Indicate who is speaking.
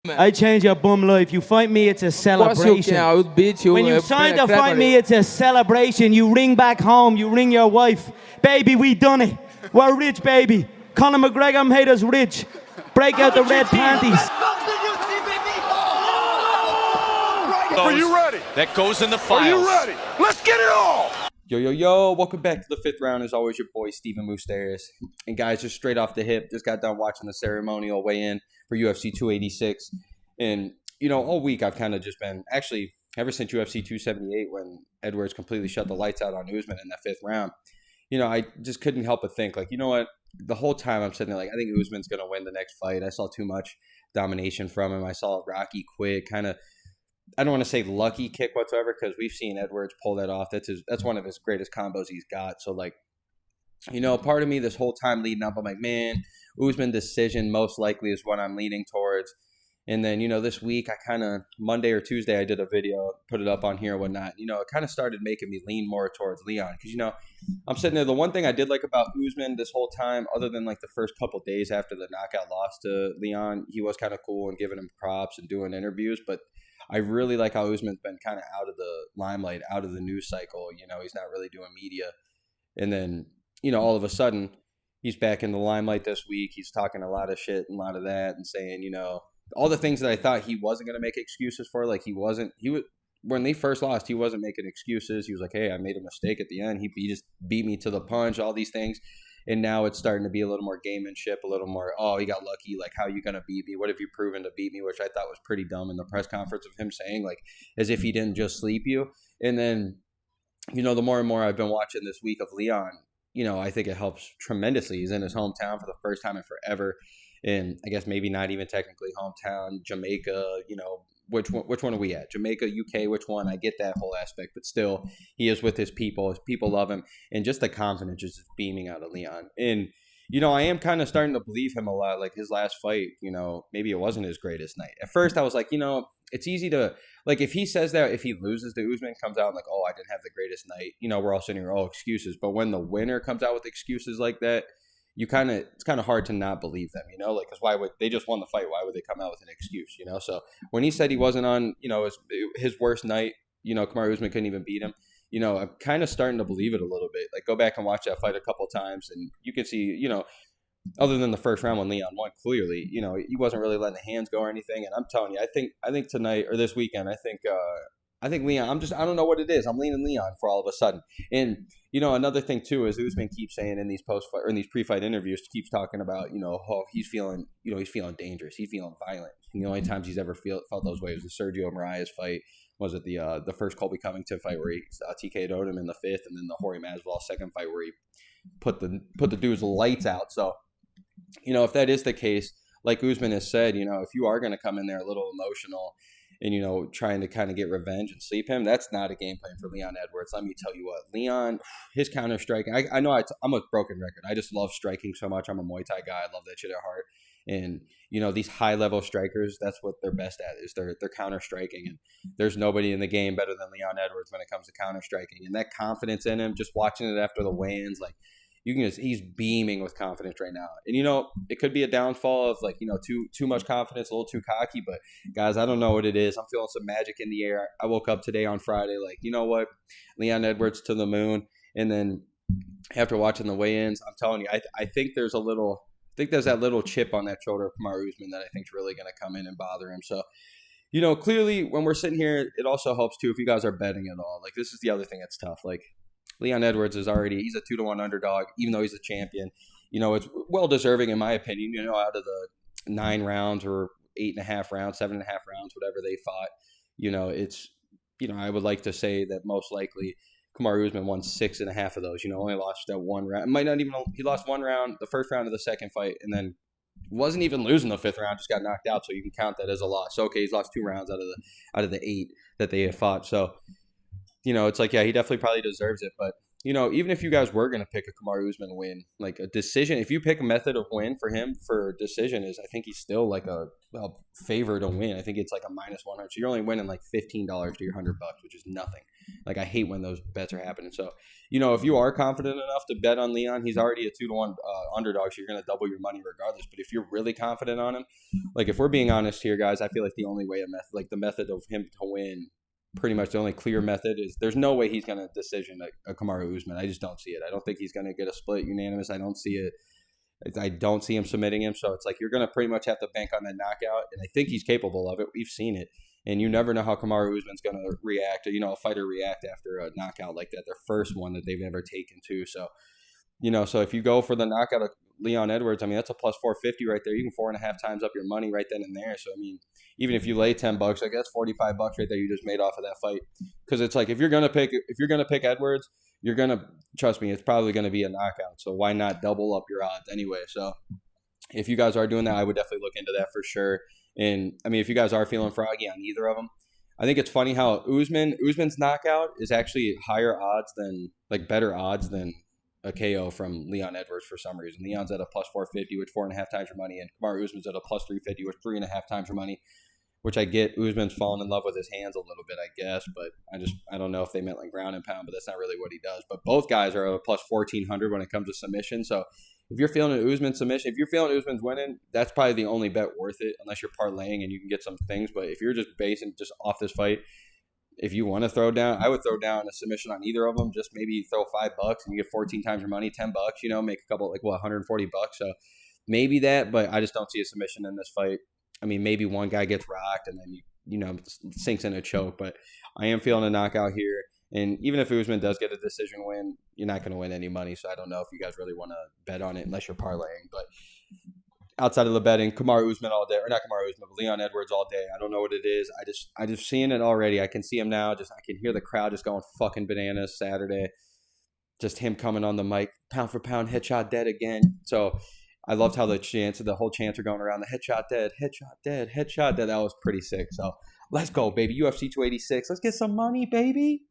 Speaker 1: I change your bum life. You fight me, it's a celebration.
Speaker 2: I would beat you.
Speaker 1: When you sign to fight me, it's a celebration. You ring back home, you ring your wife. Baby, we done it. We're rich, baby. Conor McGregor made us rich. Break out the red panties.
Speaker 3: Are you ready?
Speaker 4: That goes in the files.
Speaker 3: Are you ready? Let's get it all!
Speaker 5: Yo, welcome back to the fifth round. As always, your boy, Stephen Moustaris. And guys, just straight off the hip, just got done watching the ceremonial weigh-in for UFC 286. And, all week I've kind of just been, actually, ever since UFC 278 when Edwards completely shut the lights out on Usman in that fifth round, I just couldn't help but think, like, you know what? The whole time I'm sitting there like, I think Usman's going to win the next fight. I saw too much domination from him. I saw Rocky quit, kind of, I don't want to say lucky kick whatsoever because we've seen Edwards pull that off. That's one of his greatest combos he's got. So, like, part of me this whole time leading up, I'm like, man, Usman decision most likely is what I'm leaning towards. And then, this week I kind of, Monday or Tuesday, I did a video, put it up on here and whatnot. It kind of started making me lean more towards Leon. Because, I'm sitting there. The one thing I did like about Usman this whole time, other than like the first couple days after the knockout loss to Leon, he was kind of cool and giving him props and doing interviews. But I really like how Usman's been kind of out of the limelight, out of the news cycle. He's not really doing media. And then, all of a sudden, he's back in the limelight this week. He's talking a lot of shit and a lot of that and saying, all the things that I thought he wasn't going to make excuses for. Like, when they first lost, he wasn't making excuses. He was like, hey, I made a mistake at the end. He just beat me to the punch, all these things. And now it's starting to be a little more gamemanship, a little more, oh, he got lucky. Like, how are you going to beat me? What have you proven to beat me? Which I thought was pretty dumb in the press conference of him saying, like, as if he didn't just sleep you. And then, the more and more I've been watching this week of Leon, I think it helps tremendously. He's in his hometown for the first time in forever. And I guess maybe not even technically hometown, Jamaica, which one are we at? Jamaica, UK, which one? I get that whole aspect, but still, he is with his people. His people love him. And just the confidence is just beaming out of Leon. And, I am kind of starting to believe him a lot. Like, his last fight, maybe it wasn't his greatest night. At first, I was like, it's easy to, like, if he says that, if he loses to Usman, comes out and like, oh, I didn't have the greatest night, we're all sitting here, oh, excuses. But when the winner comes out with excuses like that, it's kind of hard to not believe them, like, because why would they just won the fight? Why would they come out with an excuse, So when he said he wasn't on, his worst night, Kamaru Usman couldn't even beat him, I'm kind of starting to believe it a little bit. Like, go back and watch that fight a couple times, and you can see, other than the first round when Leon won, clearly, he wasn't really letting the hands go or anything. And I'm telling you, I think tonight or this weekend, I think Leon, I don't know what it is. I'm leaning Leon for all of a sudden. And, another thing too is Usman keeps saying in these post-fight or in these pre-fight interviews, keeps talking about, oh, he's feeling dangerous. He's feeling violent. And the only times he's ever felt those ways was the Sergio Moraes fight. Was it the first Colby Covington fight where he TK'd him in the fifth, and then the Jorge Masvidal second fight where he put the dude's lights out. So, if that is the case, like Usman has said, if you are going to come in there a little emotional and, trying to kind of get revenge and sleep him, that's not a game plan for Leon Edwards. Let me tell you what, Leon, his counter striking, I know I'm a broken record. I just love striking so much. I'm a Muay Thai guy. I love that shit at heart. And, these high-level strikers, that's what they're best at, is they're counter-striking. And there's nobody in the game better than Leon Edwards when it comes to counter-striking. And that confidence in him, just watching it after the weigh-ins, like, he's beaming with confidence right now. And, it could be a downfall of, like, too much confidence, a little too cocky. But, guys, I don't know what it is. I'm feeling some magic in the air. I woke up today on Friday like, you know what? Leon Edwards to the moon. And then after watching the weigh-ins, I'm telling you, I think there's that little chip on that shoulder of Kamaru Usman that I think is really going to come in and bother him. So, clearly when we're sitting here, it also helps, too, if you guys are betting at all. Like, this is the other thing that's tough. Like, Leon Edwards he's a 2-1 underdog, even though he's a champion. It's well deserving in my opinion, out of the 9 rounds or 8.5 rounds, 7.5 rounds, whatever they fought, it's, I would like to say that most likely Kamaru Usman won 6.5 of those, only lost that one round. He lost one round, the first round of the second fight, and then wasn't even losing the fifth round, just got knocked out. So you can count that as a loss. So, okay, he's lost 2 rounds out of the 8 that they have fought. So, it's like, yeah, he definitely probably deserves it. But, even if you guys were going to pick a Kamaru Usman win, like a decision, if you pick a method of win for him for decision I think he's still like a favor to win. I think it's like a -100. So you're only winning like $15 to your $100, which is nothing. Like, I hate when those bets are happening. So, you know, if you are confident enough to bet on Leon, he's already a 2-1 underdog, so you're going to double your money regardless. But if you're really confident on him, like, if we're being honest here, guys, I feel like the only way the method of him to win, pretty much the only clear method is there's no way he's going to decision a Kamaru Usman. I just don't see it. I don't think he's going to get a split unanimous. I don't see it. I don't see him submitting him. So it's like you're going to pretty much have to bank on that knockout. And I think he's capable of it. We've seen it. And you never know how Kamaru Usman's going to react, or, you know, a fighter react after a knockout like that, their first one that they've ever taken too. So, you know, so if you go for the knockout of Leon Edwards, I mean, that's a plus 450 right there. You can 4.5 times up your money right then and there. So, I mean, even if you lay $10, I guess $45 right there you just made off of that fight. Because it's like if you're gonna pick Edwards, you're gonna, trust me, it's probably gonna be a knockout. So why not double up your odds anyway? So if you guys are doing that, I would definitely look into that for sure. And I mean, if you guys are feeling froggy on either of them, I think it's funny how Usman's knockout is actually higher odds than, like, better odds than a KO from Leon Edwards for some reason. Leon's at a plus 450 with 4.5 times your money, and Kamaru Usman's at a plus 350 with 3.5 times your money, which I get. Usman's fallen in love with his hands a little bit, I guess, but I don't know if they meant like ground and pound, but that's not really what he does. But both guys are at a plus 1,400 when it comes to submission. So if you're feeling an Usman submission, if you're feeling Usman's winning, that's probably the only bet worth it, unless you're parlaying and you can get some things. But if you're just basing just off this fight, if you want to throw down, I would throw down a submission on either of them. Just maybe throw $5 and you get 14 times your money, $10. You know, make a couple, like, what, $140. So maybe that, but I just don't see a submission in this fight. I mean, maybe one guy gets rocked and then you know, sinks in a choke. But I am feeling a knockout here. And even if Usman does get a decision win, you're not going to win any money. So I don't know if you guys really want to bet on it unless you're parlaying. But outside of the betting, Kamaru Usman all day, or not Kamaru Usman, but Leon Edwards all day. I don't know what it is. I just seeing it already. I can see him now. I can hear the crowd just going fucking bananas Saturday. Just him coming on the mic, pound for pound, headshot dead again. So I loved how the whole chants are going around, the headshot dead, headshot dead, headshot dead. That was pretty sick. So let's go, baby. UFC 286. Let's get some money, baby.